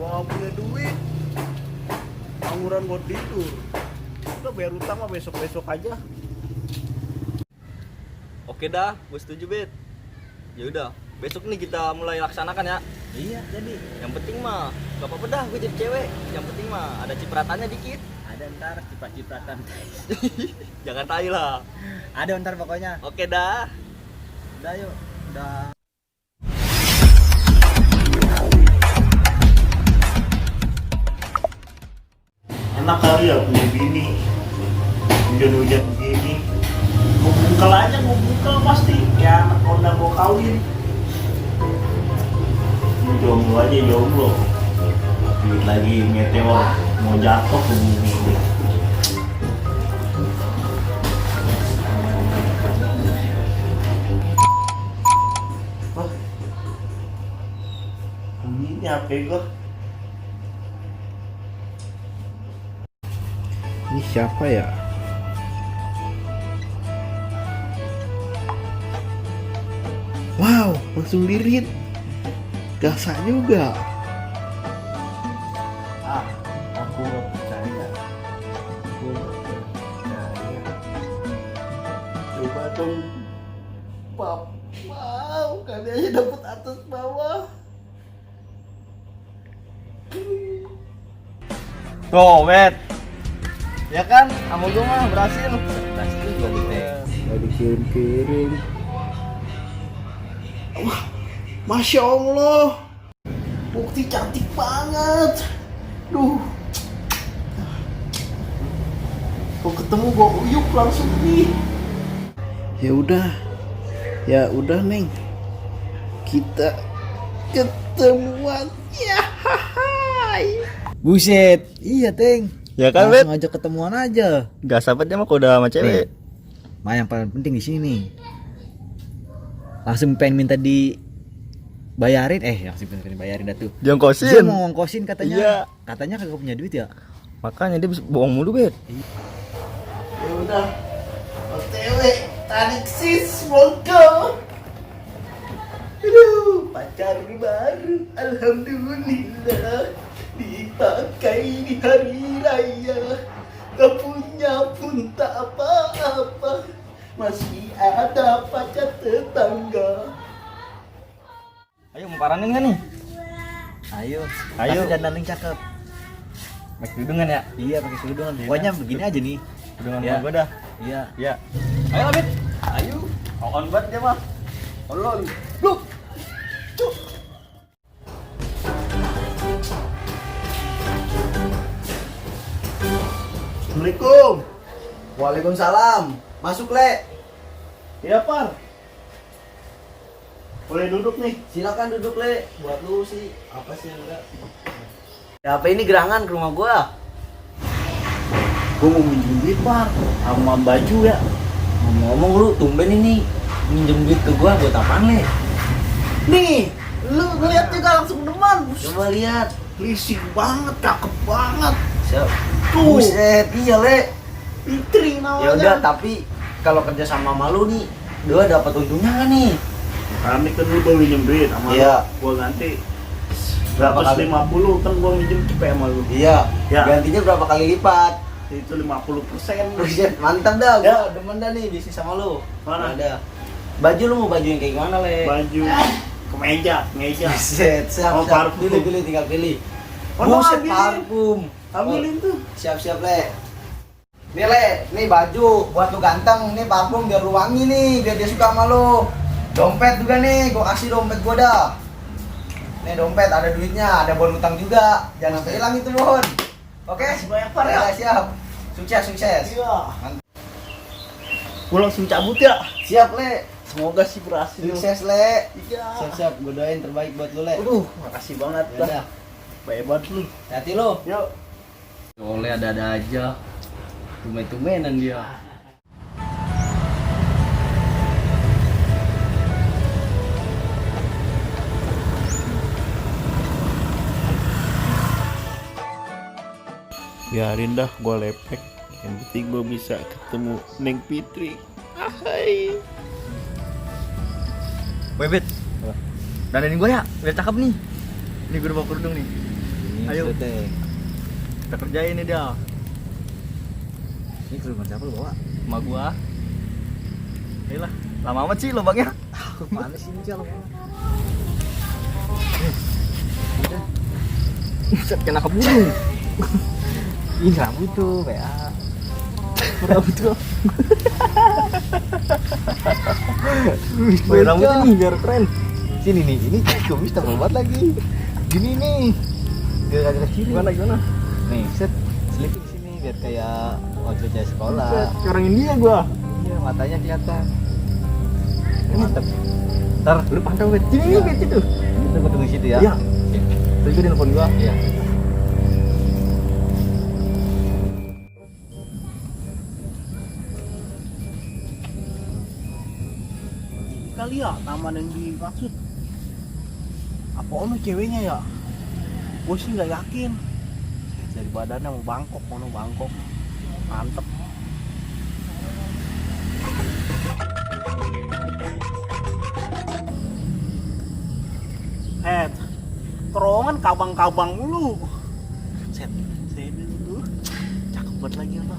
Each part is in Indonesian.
Gua nggak punya duit, angguran buat tidur. Udah bayar utang mah besok aja. Oke dah, gue setuju Bet. Ya udah, besok nih kita mulai laksanakan ya. Iya jadi. Yang penting mah gak apa-apa dah, gue jadi cewek. Yang penting mah ada cipratannya dikit. Ada ntar ciprat-cipratan. Jangan tai lah. Ada ntar pokoknya. Oke dah. Udah yuk. Udah. Enak kali ya punya bini. Hujan-hujan begini. Mau bungkel aja, mau bungkel pasti. Ya anak Honda mau kawin. Ini jomblo aja jomblo. Lagi meteor mau jatuh ke bumi. Wah, ini HP gua. Ini siapa ya? Wow, langsung di-read. Gasa juga. Ah, aku gak percaya. Aku gak percaya. Coba dong. Pap. Wow, kali aja dapet atas bawah. Tuh, Bet. Ya kan, sama gue mah berhasil. Berhasil juga gitu. Gak dikirim-kirim. Wah, Masya Allah. Bukti cantik banget. Duh. Kok ketemu gua uyuk langsung nih. Ya udah Neng. Kita ketemuan. Ya hai. Buset. Iya, Teng. Ya kan, Bet? Langsung aja ketemuan aja. Gak sahabatnya mah kalau udah sama cewek. Mah yang paling penting di sini nih. Langsung pengen minta dibayarin, langsung pengen dibayarin dah tuh. Jongkosin. Dia mau ngongkosin katanya. Iya. Katanya kagak punya duit ya. Makanya dia bohong mulu, Bet. Ya udah. OTW tarik sis monggo. Aduh, pacar baru. Alhamdulillah. Dipakai di hari raya. Gak punya pun tak apa-apa. Masih ada pacar tetangga. Ayo mau paranin kan nih? Ayo. Ayo. Tapi dandan yang cakep. Pakai kerudungan ya? Iya, pakai kerudungan. Pokoknya begini aja nih. Kerudungan Ya. gue dah. Iya. Ya. Ayo, Bet. Ayo. On banget dia mah. Olol. Look. Cuk. Assalamualaikum. Waalaikumsalam. Masuk, Le. Ya Par. Boleh duduk nih. Silakan duduk, Le. Buat lu sih apa sih enggak? Ya, apa ini gerangan ke rumah gua? Gue mau minjem duit Par. Sama baju ya. Ngomong-ngomong lu tumben ini minjem duit ke gua buat apaan, Le? Nih, lu ngeliat juga langsung demen. Coba lihat. Risih banget, cakep banget. Siap. Tuh. Buset, iya, Le. Fitri namanya. Ya udah, tapi kalau kerja sama malu nih, dua dapat untungnya kan nih? Kami kan lu baru minjem duit sama Iya. lu. Gua ganti Berapa kali? 150 kan gua minjem cepet sama lu. Iya. Ya. Gantinya berapa kali lipat? Itu 50%. Buset, mantap dah. Ya. Gua demen dah nih bisnis sama lu. Mana? Ada. Baju lu mau baju yang kayak gimana, Le? Baju kemeja. Buset, siap, Oh, siap. parfum. Pilih, tinggal pilih. Oh, Buset, ambilin. parfum. Ambilin tuh. Siap, Le. Nih, Le, nih baju buat lu ganteng, nih parfum biar lu wangi nih, biar dia suka sama lu. Dompet juga nih, gua kasih dompet gua dah. Nih dompet ada duitnya, ada bon utang juga. Jangan sampai hilang itu, Bon. Oke? Makasih banyak, Par, ya. Siap. Sukses. Iya. Mantap. Gua langsung cabut ya. Siap, Le. Semoga sih berhasil. Sukses, Le. Iya. Siap, gua doain terbaik buat lu, Le. Aduh, makasih banget Ya dah. udah. Baik banget lu. Hati lu. Yuk. Oleh ada-ada aja. Tumen-tumenan dia. Biarin dah gue lepek. Yang penting gue bisa ketemu Neng Fitri. Hai. Woi, Bet. Dandanin gue ya, biar cakep nih. Ini gue udah bawa kerudung nih. Ini Ayo. Teh. Kita kerjain ini dia. Ini ke rumah siapa lu bawa? Sama gua. Inilah, lama amat sih lubangnya. Panas ini sih lo. Buset, kena keburu. Ih, rambut tuh, PA. Rambut tuh. Pakai rambut ini biar keren. Sini nih, ini gue bisa buat lagi. Gini nih. Biar agak kiri. Gimana? Nih, set selipin di sini biar kayak waktu saya sekolah. Buset, kayak orang India gua. Iya, matanya kelihatan. Mantap. Ntar lu pantau Bet. Ini Bet itu. Kita gua tunggu situ ya. Iya. Tadi gua telepon gua. Iya. Kali ya taman yang dimaksud. Apa ono ceweknya ya? Gue sih nggak yakin. Dari badannya mau Bangkok, Bangkok. Mantep. Terowongan kabang-kabang dulu. Set, saya dulu. Cakep banget lagi apa?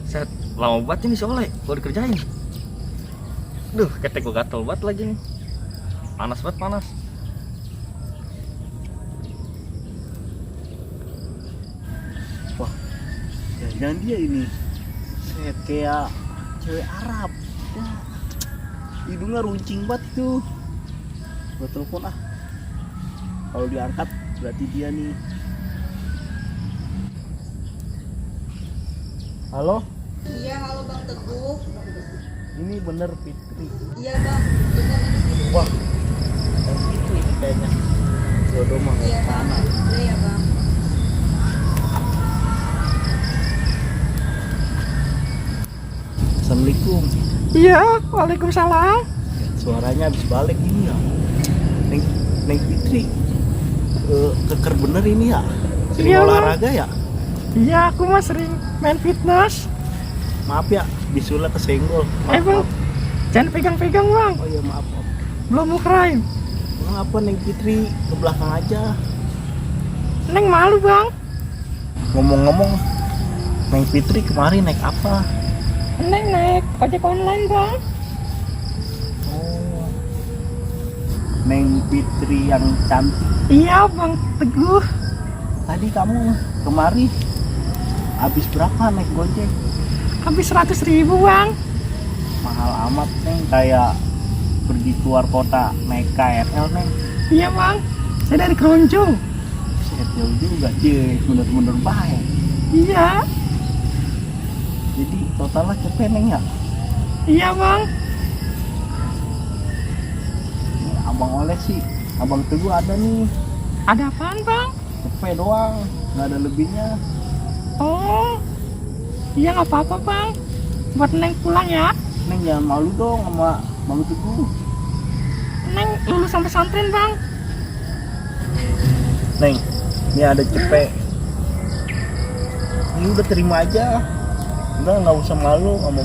Set, lama banget ini soalnya kalau dikerjain. Duh, ketek gua gatel banget lagi nih. Panas banget, panas. Wah, jangan dia ini. Set kayak cewek Arab. Ya, hidungnya runcing banget tuh. Gua telepon ah. Kalau diangkat berarti dia nih. Halo? Iya, halo Bang Teguh. Ini bener Fitri. Iya Bang, benar ini. Wah, dan Fitri ini kayaknya. Jodoh mah Iya nggak Bang, sana. iya ya Bang. Assalamualaikum. Iya, waalaikumsalam. Suaranya habis balik ini ya. Neng Fitri. Keker bener ini ya. Sering Iya, Bang. olahraga ya. Iya, aku mah sering main fitness. Maaf ya, bisulnya kesenggol. Maaf, Bang, maaf. jangan pegang-pegang bang. Oh iya maaf, maaf. Belum mau crime. Emang apa Neng Fitri ke belakang aja. Neng malu bang. Ngomong-ngomong, Neng Fitri kemarin naik apa? Neng naik ojek online bang. Oh, Neng Fitri yang cantik. Iya bang Teguh. Tadi kamu kemari habis berapa naik Gojek? Habis 100.000 bang. Mahal amat Neng, kayak pergi keluar kota naik KRL Neng. Iya bang. Saya dari Kronjo. Set jauh juga, bener-bener baik. Iya. Jadi totalnya cepet Neng ya? Iya bang. Nih, Abang Oleh sih, Abang Teguh ada nih. Ada apaan bang? Cepet doang, nggak ada lebihnya. Oh. Iya nggak apa-apa bang. Buat Neng pulang ya. Neng jangan malu dong sama Bang Teguh. Neng lulusan pesantren bang. Neng, ini ada cepet. Ini udah terima aja. Udah nggak usah malu sama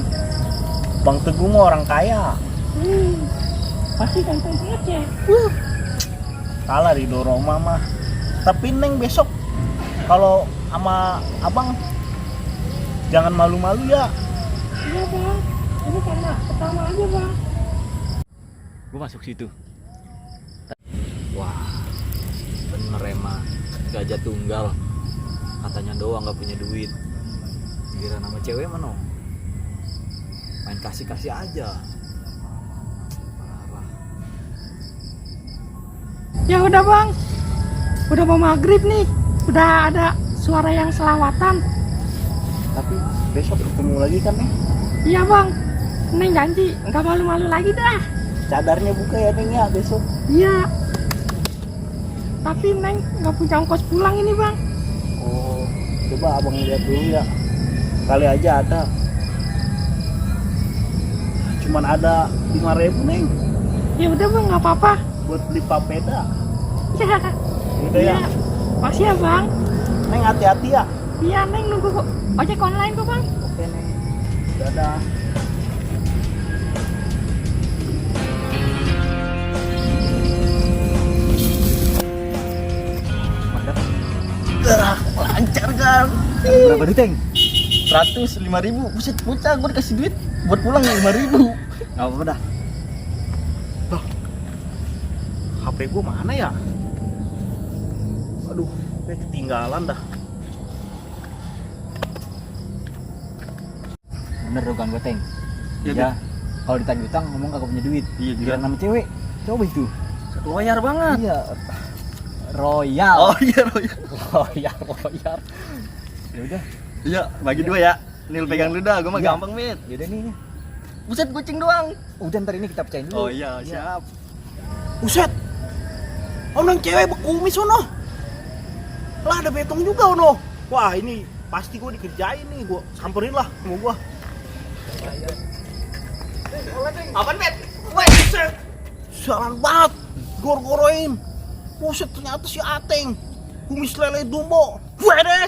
Bang Teguh mah orang kaya. Pasti ganteng banget ya. Kalah Ridho Roma mah. Tapi Neng besok kalau sama abang jangan malu-malu ya. Iya bang. Ini karena pertama aja bang. Gua masuk situ. Wah, bener emang gajah tunggal. Katanya doang nggak punya duit. Kira nama cewek mana? Main kasih-kasih aja. Parah. Ya udah bang. Udah mau maghrib nih. Udah ada suara yang selawatan. Tapi besok ketemu lagi kan Neng? Iya bang. Neng janji nggak malu-malu lagi dah. Cadarnya buka ya Neng ya besok. Iya. Tapi Neng nggak punya ongkos pulang ini bang. Oh, coba abang lihat dulu ya. Kali aja ada. Cuman ada 5.000 Neng Ya udah bang nggak apa-apa. buat beli papeda. Ya. Udah ya. Makasih ya bang. Neng hati-hati ya. Iya Neng nunggu ojek online kok bang. Oke Neng. Dadah. Berapa duit, Teng? 105.000. Buset, bocah gue dikasih duit buat pulang 5.000. Gak apa-apa dah. Loh, HP gue mana ya? Aduh, kayak ketinggalan dah. Bener dugaan gue, Teng. Iya, Ya, kalau ditagih utang ngomong kagak punya duit. Iya, Giliran nama cewek. Coba itu. Loyar banget. Iya. Royal. Oh iya, Royal. Royal. Ya udah. Iya, bagi dua ya. Nil pegang lu dah, gue mah Iya. gampang, Mit. Ya udah nih. Buset, kucing doang. Udah ntar ini kita pecahin dulu. Oh iya, siap. Buset. Nang cewek bekumis sono. Lah ada betong juga ono. Wah, ini pasti gue dikerjain nih, gue samperin lah sama gue. Apaan, Bet? Wah, buset. Sialan banget. Gor-goroin. Buset, ternyata si Ateng. Kumis lele Dumbo. Gue deh.